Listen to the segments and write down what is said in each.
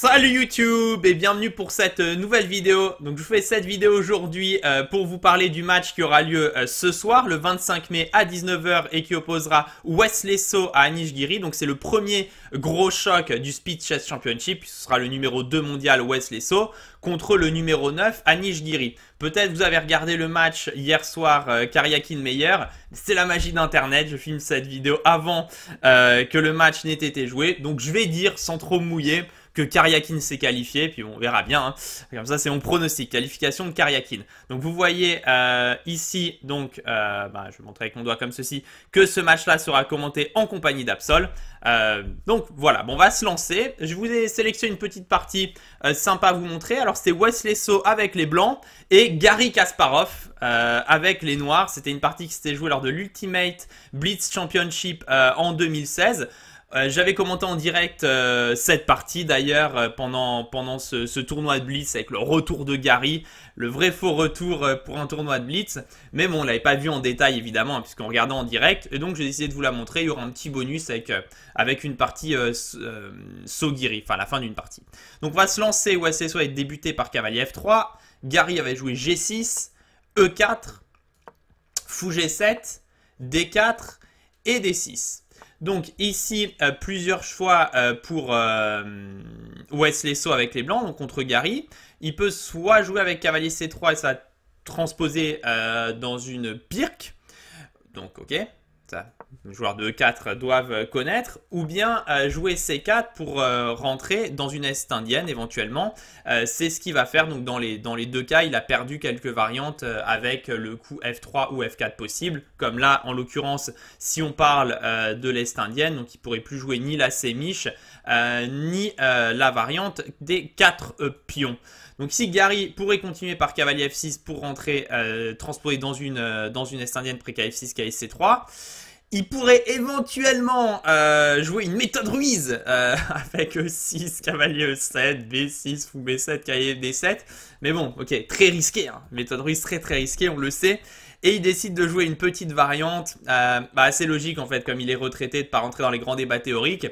Salut YouTube et bienvenue pour cette nouvelle vidéo. Donc je vous fais cette vidéo aujourd'hui pour vous parler du match qui aura lieu ce soir, le 25 mai à 19 h et qui opposera Wesley So à Anish Giri. Donc c'est le premier gros choc du Speed Chess Championship. Ce sera le numéro 2 mondial Wesley So contre le numéro 9 Anish Giri. Peut-être vous avez regardé le match hier soir Karyakin Meyer. C'est la magie d'internet, je filme cette vidéo avant que le match n'ait été joué. Donc je vais dire sans trop mouiller que Karyakin s'est qualifié, puis on verra bien, hein. Comme ça c'est mon pronostic, qualification de Karyakin. Donc vous voyez ici, donc je vais montrer avec mon doigt comme ceci, que ce match-là sera commenté en compagnie d'Absol. Donc voilà, bon, on va se lancer. Je vous ai sélectionné une petite partie sympa à vous montrer. Alors c'était Wesley So avec les blancs et Garry Kasparov avec les noirs. C'était une partie qui s'était jouée lors de l'Ultimate Blitz Championship en 2016. J'avais commenté en direct cette partie d'ailleurs pendant ce tournoi de Blitz avec le retour de Garry, le vrai faux retour pour un tournoi de Blitz. Mais bon, on ne l'avait pas vu en détail évidemment hein, puisqu'on regardait en direct. Et donc j'ai décidé de vous la montrer. Il y aura un petit bonus avec une partie So Giri, enfin la fin d'une partie. Donc on va se lancer. Wesley So va être débuté par cavalier F3. Garry avait joué G6, E4, Fou G7, D4 et D6. Donc ici, plusieurs choix pour Wesley So avec les blancs, donc contre Garry. Il peut soit jouer avec cavalier C3 et ça va transposer dans une pirque. Donc ok, ça, les joueurs de E4 doivent connaître. Ou bien jouer C4 pour rentrer dans une Est indienne éventuellement. C'est ce qu'il va faire. Donc dans les deux cas, il a perdu quelques variantes avec le coup F3 ou F4 possible. Comme là, en l'occurrence, si on parle de l'Est indienne, donc il ne pourrait plus jouer ni la C-Mich, ni la variante des 4 pions. Donc ici, Garry pourrait continuer par cavalier F6 pour rentrer, transposer dans une Est indienne près F6, C3. Il pourrait éventuellement jouer une méthode Ruiz avec E6, cavalier E7, B6, fou B7, cavalier D7. Mais bon, ok, très risqué. Hein. Méthode Ruiz très risqué, on le sait. Et il décide de jouer une petite variante, assez logique en fait, comme il est retraité de ne pas rentrer dans les grands débats théoriques.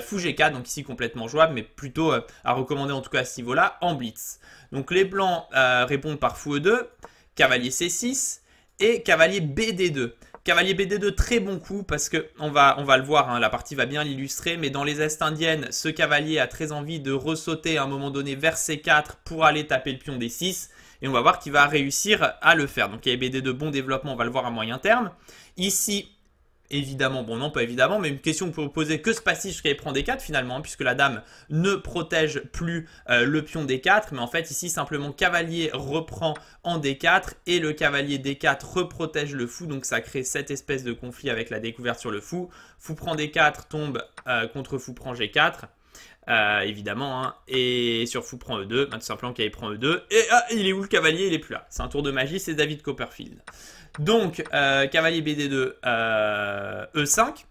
Fou G4, donc ici complètement jouable, mais plutôt à recommander en tout cas à ce niveau-là, en blitz. Donc les blancs répondent par Fou E2, cavalier C6 et cavalier BD2. Cavalier BD2, très bon coup parce que on va le voir, hein, la partie va bien l'illustrer, mais dans les Est indiennes, ce cavalier a très envie de ressauter à un moment donné vers C4 pour aller taper le pion D6. Et on va voir qu'il va réussir à le faire. Donc cavalier BD2, bon développement, on va le voir à moyen terme. Ici, évidemment, bon non pas évidemment, mais une question que vous pouvez poser, que se passe-t-il jusqu'à prend D4 finalement, puisque la dame ne protège plus le pion D4, mais en fait ici simplement cavalier reprend en D4 et le cavalier D4 reprotège le fou, donc ça crée cette espèce de conflit avec la découverte sur le fou. Fou prend D4 tombe contre fou prend G4. Évidemment, hein. Et sur fou prend E2, tout simplement cavalier prend E2, et il est où le cavalier? Il est plus là. C'est un tour de magie, c'est David Copperfield. Donc, cavalier BD2, E5,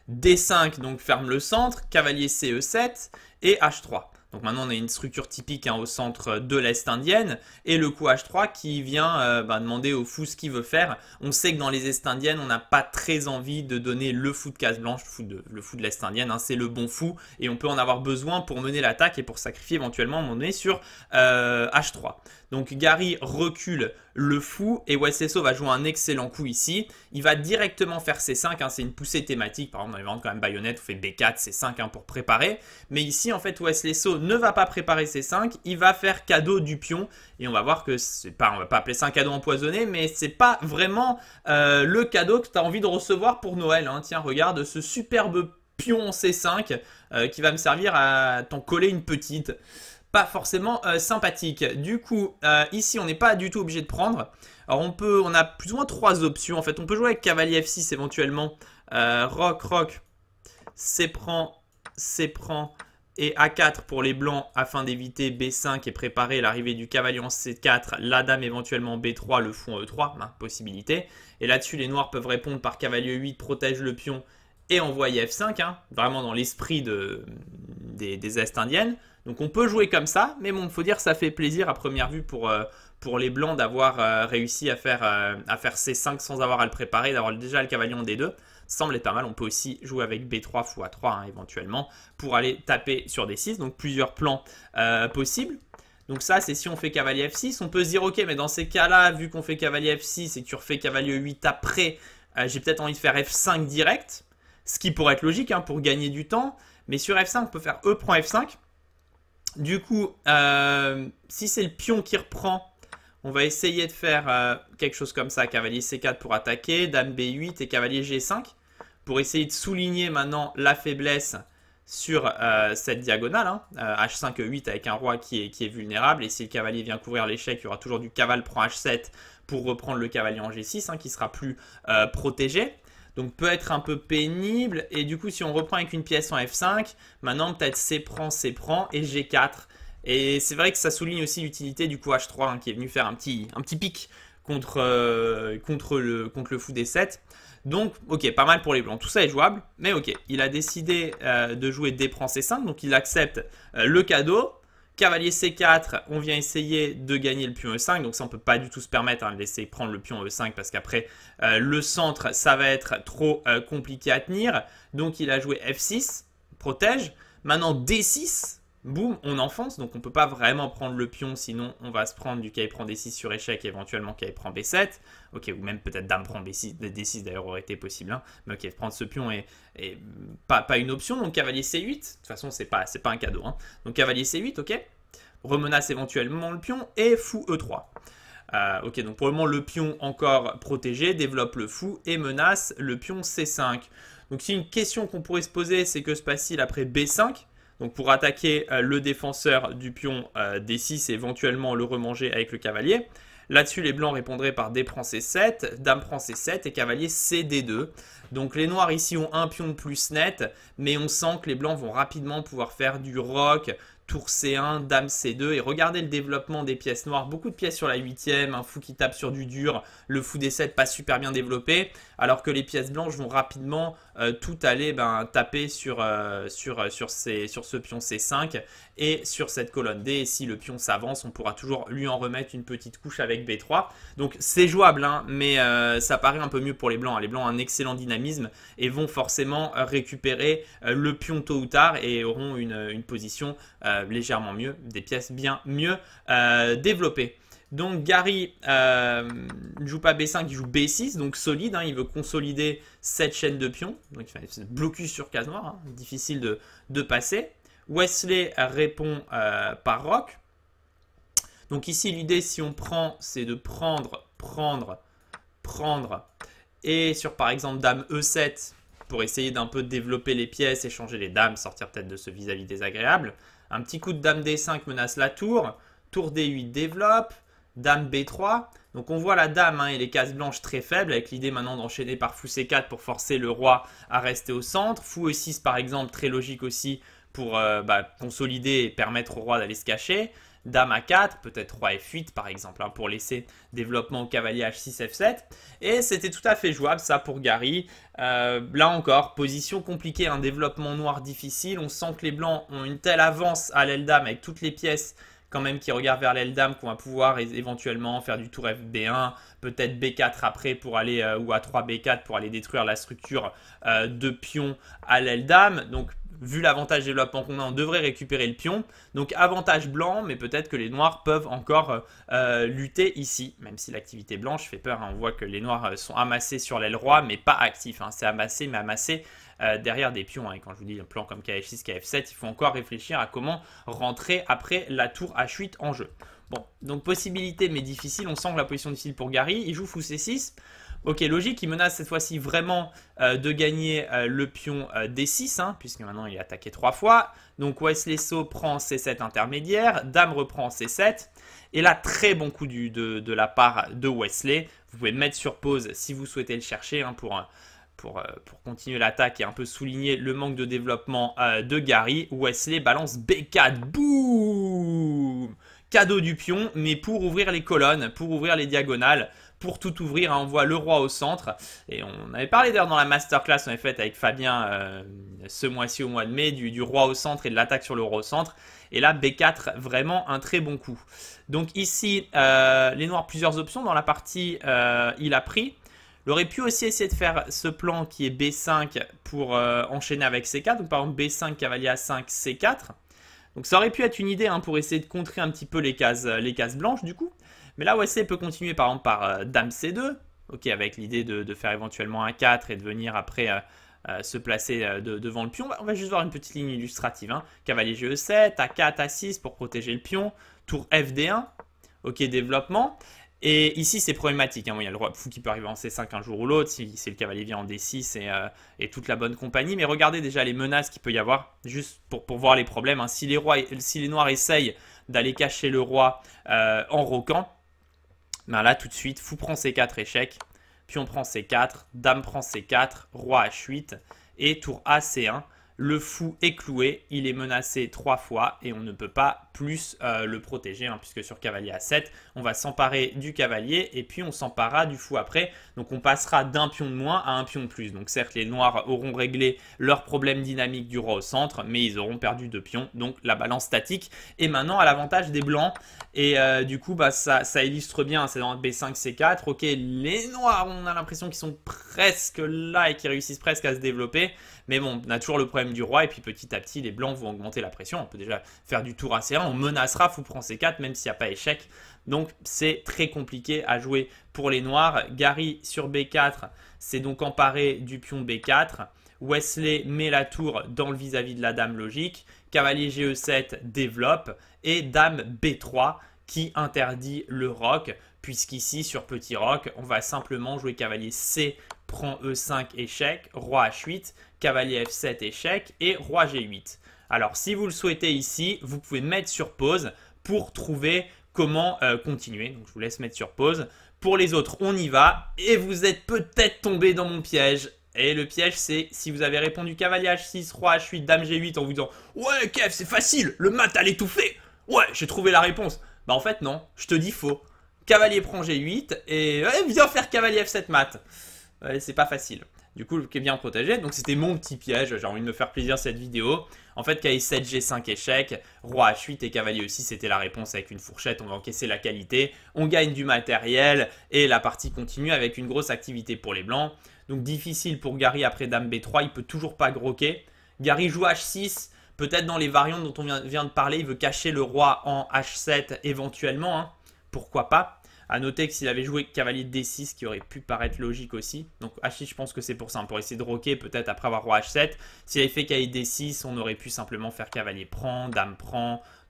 D5, donc ferme le centre, cavalier C, E7 et H3. Donc maintenant on a une structure typique hein, au centre de l'Est indienne et le coup H3 qui vient demander au fou ce qu'il veut faire. On sait que dans les Est indiennes on n'a pas très envie de donner le fou de case blanche, le fou de l'Est indienne, hein, c'est le bon fou et on peut en avoir besoin pour mener l'attaque et pour sacrifier éventuellement à un moment donné sur H3. Donc Garry recule le fou et Wesley So va jouer un excellent coup ici. Il va directement faire C5, hein, c'est une poussée thématique. Par exemple dans les variantes quand même baïonnette, on fait B4, C5 hein, pour préparer. Mais ici en fait Wesley So ne va pas préparer C5, il va faire cadeau du pion. Et on va voir que c'est pas, on va pas appeler ça un cadeau empoisonné, mais c'est pas vraiment le cadeau que tu as envie de recevoir pour Noël. Hein. Tiens, regarde ce superbe pion C5 qui va me servir à t'en coller une petite. Pas forcément sympathique. Du coup, ici, on n'est pas du tout obligé de prendre. Alors, on a plus ou moins 3 options. En fait, on peut jouer avec cavalier F6 éventuellement. Roc, C prend et A4 pour les blancs afin d'éviter B5 et préparer l'arrivée du cavalier en C4. La dame éventuellement B3, le fou en E3, hein, possibilité. Et là-dessus, les noirs peuvent répondre par cavalier E8, protège le pion et envoyer F5. Hein, vraiment dans l'esprit des Est indiennes. Donc on peut jouer comme ça, mais bon, il faut dire que ça fait plaisir à première vue pour les blancs d'avoir réussi à faire C5 sans avoir à le préparer, d'avoir déjà le cavalier en D2. semble être pas mal. On peut aussi jouer avec B3, fou A3 hein, éventuellement pour aller taper sur D6. Donc plusieurs plans possibles. Donc ça, c'est si on fait cavalier F6. On peut se dire, ok, mais dans ces cas-là, vu qu'on fait cavalier F6 et que tu refais cavalier E8 après, j'ai peut-être envie de faire F5 direct. Ce qui pourrait être logique hein, pour gagner du temps. Mais sur F5, on peut faire E prend F5. Du coup, si c'est le pion qui reprend, on va essayer de faire quelque chose comme ça. Cavalier C4 pour attaquer, dame B8 et cavalier G5. Pour essayer de souligner maintenant la faiblesse sur cette diagonale, hein, H5, E8 avec un roi qui est vulnérable. Et si le cavalier vient couvrir l'échec, il y aura toujours du cavale prend H7 pour reprendre le cavalier en G6 hein, qui sera plus protégé. Donc peut être un peu pénible. Et du coup, si on reprend avec une pièce en F5, maintenant peut-être C prend et G4. Et c'est vrai que ça souligne aussi l'utilité du coup H3 hein, qui est venu faire un petit pic contre le fou D7. Donc, ok, pas mal pour les blancs. Tout ça est jouable, mais ok. Il a décidé de jouer D prend C5, donc il accepte le cadeau. Cavalier C4, on vient essayer de gagner le pion E5, donc ça on peut pas du tout se permettre hein, de laisser prendre le pion E5 parce qu'après le centre ça va être trop compliqué à tenir. Donc il a joué F6, protège. Maintenant D6, boum, on enfonce, donc on peut pas vraiment prendre le pion, sinon on va se prendre du cavalier prend D6 sur échec et éventuellement cavalier prend B7. Ok, ou même peut-être dame prend B6, D6 d'ailleurs aurait été possible, hein. Mais ok, prendre ce pion est pas une option, donc cavalier C8, de toute façon c'est pas un cadeau, hein. Donc cavalier C8, ok, remenace éventuellement le pion et fou E3. Ok, donc pour le moment le pion encore protégé, développe le fou et menace le pion C5. Donc si une question qu'on pourrait se poser, c'est que se passe-t-il après B5 ? Donc pour attaquer le défenseur du pion D6 et éventuellement le remanger avec le cavalier. Là-dessus, les blancs répondraient par D prend C7, dame prend C7 et cavalier CD2. Donc les noirs ici ont un pion de plus net, mais on sent que les blancs vont rapidement pouvoir faire du roc, tour C1, dame C2. Et regardez le développement des pièces noires. Beaucoup de pièces sur la 8e, un fou qui tape sur du dur, le fou D7 pas super bien développé. Alors que les pièces blanches vont rapidement tout aller taper sur ce pion C5 et sur cette colonne D. Et si le pion s'avance, on pourra toujours lui en remettre une petite couche avec B3. Donc c'est jouable, hein, mais ça paraît un peu mieux pour les blancs. Les blancs ont un excellent dynamisme et vont forcément récupérer le pion tôt ou tard et auront une position légèrement mieux, des pièces bien mieux développées. Donc Gary ne joue pas B5, il joue B6, donc solide, hein, il veut consolider cette chaîne de pions. Donc il fait blocus sur case noire, hein, difficile de passer. Wesley répond par roc. Donc ici l'idée si on prend, c'est de prendre. Et sur par exemple dame E7, pour essayer d'un peu développer les pièces, échanger les dames, sortir peut-être de ce vis-à-vis désagréable. Un petit coup de dame D5 menace la tour. Tour D8 développe. Dame B3. Donc on voit la dame hein, et les cases blanches très faibles avec l'idée maintenant d'enchaîner par fou C4 pour forcer le roi à rester au centre. Fou E6 par exemple, très logique aussi pour consolider et permettre au roi d'aller se cacher. Dame A4, peut-être roi F8 par exemple, hein, pour laisser développement au cavalier H6, F7. Et c'était tout à fait jouable ça pour Gary. Là encore, position compliquée, un développement noir difficile. On sent que les blancs ont une telle avance à l'aile dame avec toutes les pièces quand même qui regardent vers l'aile dame qu'on va pouvoir éventuellement faire du tour FB1, peut-être B4 après pour aller, ou A3 B4 pour aller détruire la structure de pion à l'aile dame. Donc vu l'avantage développement qu'on a, on devrait récupérer le pion. Donc avantage blanc, mais peut-être que les noirs peuvent encore lutter ici. Même si l'activité blanche fait peur, hein. On voit que les noirs sont amassés sur l'aile roi, mais pas actifs, hein. C'est amassé, mais amassé derrière des pions. Hein. Et quand je vous dis un plan comme KF6, KF7, il faut encore réfléchir à comment rentrer après la tour H8 en jeu. Bon, donc possibilité, mais difficile. On sent que la position est difficile pour Gary. Il joue fou C6. Ok, logique, il menace cette fois-ci vraiment de gagner le pion D6, hein, puisque maintenant il est attaqué 3 fois. Donc Wesley So prend C7 intermédiaire, dame reprend C7. Et là, très bon coup de la part de Wesley. Vous pouvez le mettre sur pause si vous souhaitez le chercher hein, pour continuer l'attaque et un peu souligner le manque de développement de Gary. Wesley balance B4, boum! Cadeau du pion, mais pour ouvrir les colonnes, pour ouvrir les diagonales, pour tout ouvrir, hein, on voit le roi au centre. Et on avait parlé d'ailleurs dans la masterclass qu'on avait faite avec Fabien ce mois-ci au mois de mai, du roi au centre et de l'attaque sur le roi au centre. Et là, B4, vraiment un très bon coup. Donc ici, les noirs, plusieurs options. Dans la partie, il a pris. Il aurait pu aussi essayer de faire ce plan qui est B5 pour enchaîner avec C4. Donc par exemple B5, cavalier A5, C4. Donc ça aurait pu être une idée hein, pour essayer de contrer un petit peu les cases blanches du coup. Mais là Wesley peut continuer par exemple par Dame C2. Ok, avec l'idée de faire éventuellement un 4 et de venir après se placer devant le pion. On va juste voir une petite ligne illustrative. Hein. Cavalier GE7, A4, A6 pour protéger le pion. Tour FD1. Ok, développement. Et ici, c'est problématique. Hein. Bon, il y a le roi fou qui peut arriver en C5 un jour ou l'autre, si le cavalier vient en D6 et toute la bonne compagnie. Mais regardez déjà les menaces qu'il peut y avoir, juste pour voir les problèmes. Hein. Si les noirs essayent d'aller cacher le roi en roquant, ben là, tout de suite, fou prend C4, échec. Pion prend C4, dame prend C4, roi H8 et tour A C1. Le fou est cloué, il est menacé 3 fois et on ne peut pas plus le protéger hein, puisque sur cavalier A7, on va s'emparer du cavalier et puis on s'emparera du fou après. Donc on passera d'un pion de moins à un pion de plus. Donc certes, les noirs auront réglé leur problème dynamique du roi au centre, mais ils auront perdu 2 pions. Donc la balance statique est maintenant à l'avantage des blancs. Et du coup, bah, ça illustre bien, c'est dans B5, C4. Ok, les noirs, on a l'impression qu'ils sont presque là et qu'ils réussissent presque à se développer. Mais bon, on a toujours le problème du roi et puis petit à petit, les blancs vont augmenter la pression. On peut déjà faire du tour AC1, on menacera, fou prend C4, même s'il n'y a pas échec. Donc c'est très compliqué à jouer pour les noirs. Gary sur B4, c'est donc emparé du pion B4. Wesley met la tour dans le vis-à-vis de la dame logique. Cavalier GE7 développe et dame B3 qui interdit le roc. Puisqu'ici, sur petit roc, on va simplement jouer cavalier C prend E5 échec, roi H8, cavalier F7 échec et roi G8. Alors si vous le souhaitez ici, vous pouvez mettre sur pause pour trouver comment continuer. Donc je vous laisse mettre sur pause. Pour les autres, on y va et vous êtes peut-être tombé dans mon piège. Et le piège, c'est si vous avez répondu cavalier H6, roi H8, dame G8 en vous disant « Ouais, Kev, c'est facile, le mat allait tout fait. Ouais, j'ai trouvé la réponse. » Bah en fait, non, je te dis faux. Cavalier prend G8 et viens faire cavalier F7 mat. C'est pas facile. Du coup, qui est bien protégé. Donc, c'était mon petit piège. J'ai envie de me faire plaisir cette vidéo. En fait, cavalier 7, G5 échec, roi H8 et cavalier E6, c'était la réponse avec une fourchette. On va encaisser la qualité. On gagne du matériel et la partie continue avec une grosse activité pour les blancs. Donc, difficile pour Gary après dame B3. Il peut toujours pas groquer. Gary joue H6. Peut-être dans les variantes dont on vient de parler, il veut cacher le roi en H7 éventuellement. Hein. Pourquoi pas? A noter que s'il avait joué cavalier D6, qui aurait pu paraître logique aussi. Donc H6, je pense que c'est pour ça. Pour essayer de roquer peut-être après avoir roi H7. S'il avait fait cavalier D6, on aurait pu simplement faire cavalier prend,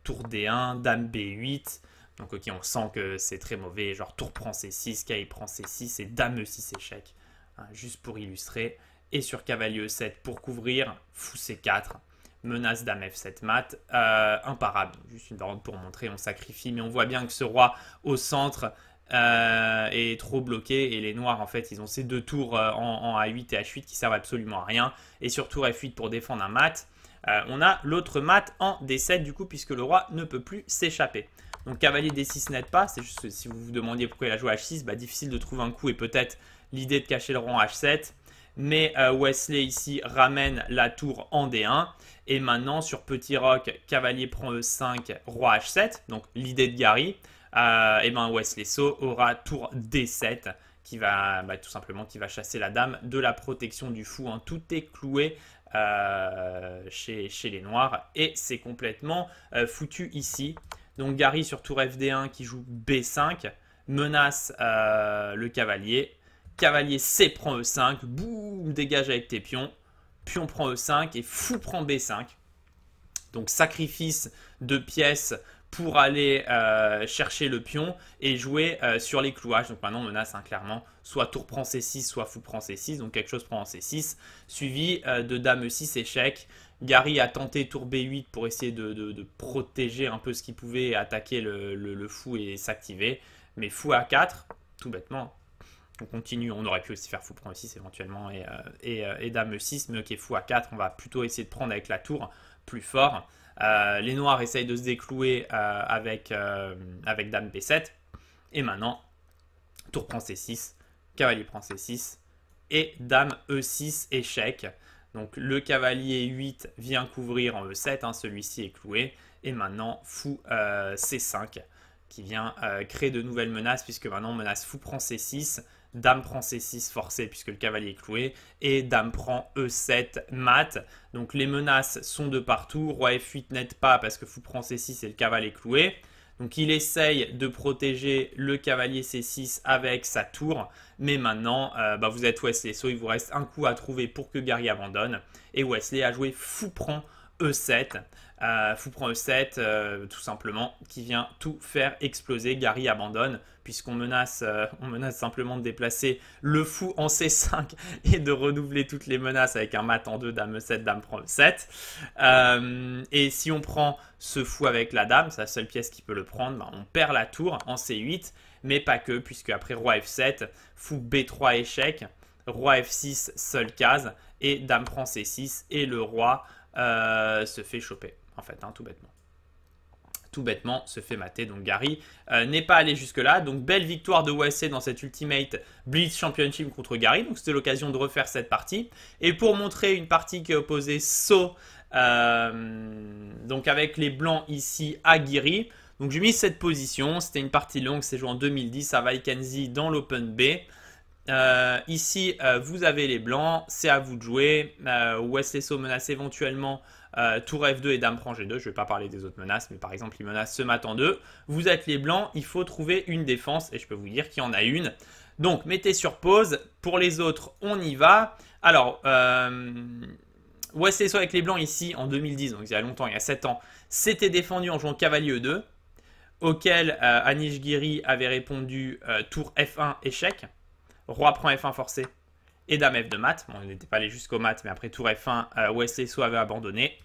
tour D1, dame B8. Donc ok, on sent que c'est très mauvais. Genre tour prend C6, cavalier prend C6 et dame E6 échec. Hein, juste pour illustrer. Et sur cavalier E7 pour couvrir, fou C4. Menace dame F7 mat, imparable. Juste une variante pour montrer, on sacrifie. Mais on voit bien que ce roi au centre est trop bloqué. Et les noirs, en fait, ils ont ces deux tours en A8 et H8 qui servent absolument à rien. Et surtout F8 pour défendre un mat. On a l'autre mat en D7 du coup, puisque le roi ne peut plus s'échapper. Donc cavalier D6 n'aide pas. C'est juste si vous vous demandiez pourquoi il a joué H6, bah, difficile de trouver un coup et peut-être l'idée de cacher le roi en H7. Mais Wesley ici ramène la tour en D1. Et maintenant, sur petit roc, cavalier prend E5, roi H7. Donc l'idée de Gary. Et ben Wesley So aura tour D7 qui va tout simplement qui va chasser la dame de la protection du fou. Hein. Tout est cloué chez les noirs. Et c'est complètement foutu ici. Donc Gary sur tour FD1 qui joue B5 menace le cavalier. Cavalier C prend E5, boum, dégage avec tes pions. Pion prend E5 et fou prend B5. Donc sacrifice de pièces pour aller chercher le pion et jouer sur les clouages. Donc maintenant on menace hein, clairement, soit tour prend C6, soit fou prend C6. Donc quelque chose prend en C6, suivi de dame E6 échec. Gary a tenté tour B8 pour essayer de protéger un peu ce qu'il pouvait, attaquer le fou et s'activer. Mais fou A4, tout bêtement. On continue, on aurait pu aussi faire fou prend E6 éventuellement et dame E6, mais ok, fou A4, on va plutôt essayer de prendre avec la tour plus fort. Les noirs essayent de se déclouer avec dame B7. Et maintenant, tour prend C6, cavalier prend C6 et dame E6 échec. Donc le cavalier 8 vient couvrir en E7, hein, celui-ci est cloué. Et maintenant, fou C5 qui vient créer de nouvelles menaces puisque maintenant menace fou prend C6. Dame prend C6 forcé puisque le cavalier est cloué. Et Dame prend E7 mat. Donc les menaces sont de partout. Roi F8 n'aide pas parce que fou prend C6 et le cavalier est cloué. Donc il essaye de protéger le cavalier C6 avec sa tour. Mais maintenant, vous êtes Wesley So. Il vous reste un coup à trouver pour que Gary abandonne. Et Wesley a joué fou prend E7. Fou prend E7, tout simplement, qui vient tout faire exploser. Gary abandonne, puisqu'on menace, simplement de déplacer le fou en C5 et de renouveler toutes les menaces avec un mat en 2, dame E7, dame prend E7. Et si on prend ce fou avec la dame, c'est la seule pièce qui peut le prendre, on perd la tour en C8, mais pas que, puisque après roi F7, fou B3 échec, roi F6 seule case, et dame prend C6, et le roi se fait choper. En fait, tout bêtement. Tout bêtement, se fait mater. Donc Gary n'est pas allé jusque-là. Donc belle victoire de Wesley dans cette Ultimate Blitz Championship contre Gary. Donc c'était l'occasion de refaire cette partie. Et pour montrer une partie qui opposait So, donc avec les blancs ici à Giri. Donc j'ai mis cette position. C'était une partie longue. C'est joué en 2010 à Vaikenzi dans l'Open B. Ici, vous avez les blancs. C'est à vous de jouer. Wesley So menace éventuellement tour F2 et dame prend G2, je ne vais pas parler des autres menaces, mais par exemple il menace ce mat en 2. Vous êtes les blancs, il faut trouver une défense et je peux vous dire qu'il y en a une. Donc mettez sur pause, pour les autres on y va. Alors, Wesley So avec les blancs ici en 2010, donc il y a longtemps, il y a 7 ans, c'était défendu en jouant cavalier E2, auquel Anish Giri avait répondu tour F1 échec, roi prend F1 forcé. Et dame F2 mat, bon, on n'était pas allé jusqu'au mat, mais après tour F1, Wesley So avait abandonné.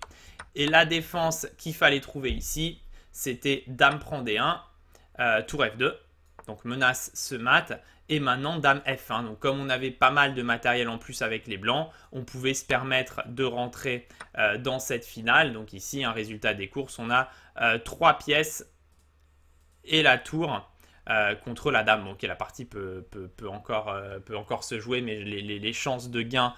Et la défense qu'il fallait trouver ici, c'était dame prend D1, tour F2, donc menace ce mat, et maintenant dame F1. Donc comme on avait pas mal de matériel en plus avec les blancs, on pouvait se permettre de rentrer dans cette finale. Donc ici, un résultat des courses, on a 3 pièces et la tour. Contre la dame. Ok, la partie peut encore se jouer, mais les chances de gain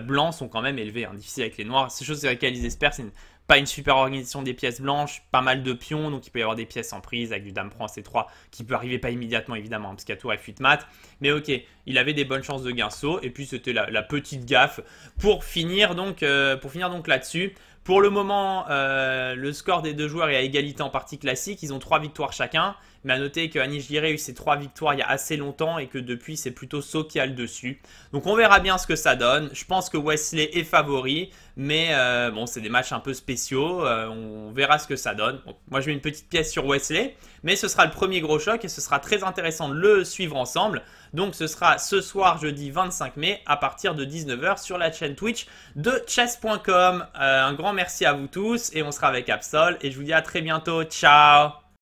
blancs sont quand même élevées. Difficile avec les noirs. Ces choses sur lesquelles ils espèrent, c'est pas une super organisation des pièces blanches, pas mal de pions, donc il peut y avoir des pièces en prise avec du dame prend C3 qui peut arriver pas immédiatement évidemment, parce qu'il y a tour F8 mat. Mais ok, il avait des bonnes chances de gain So, et puis c'était la petite gaffe pour finir donc là-dessus. Pour le moment, le score des deux joueurs est à égalité en partie classique. Ils ont 3 victoires chacun. Mais à noter que Anish Giri a eu ses 3 victoires il y a assez longtemps et que depuis, c'est plutôt So qui a le dessus. Donc on verra bien ce que ça donne. Je pense que Wesley est favori. Mais bon, c'est des matchs un peu spéciaux. On verra ce que ça donne. Bon, moi, je mets une petite pièce sur Wesley. Mais ce sera le premier gros choc et ce sera très intéressant de le suivre ensemble. Donc ce sera ce soir, jeudi 25 mai, à partir de 19 h sur la chaîne Twitch de chess.com. Un grand merci à vous tous et on sera avec Absol. Et je vous dis à très bientôt. Ciao!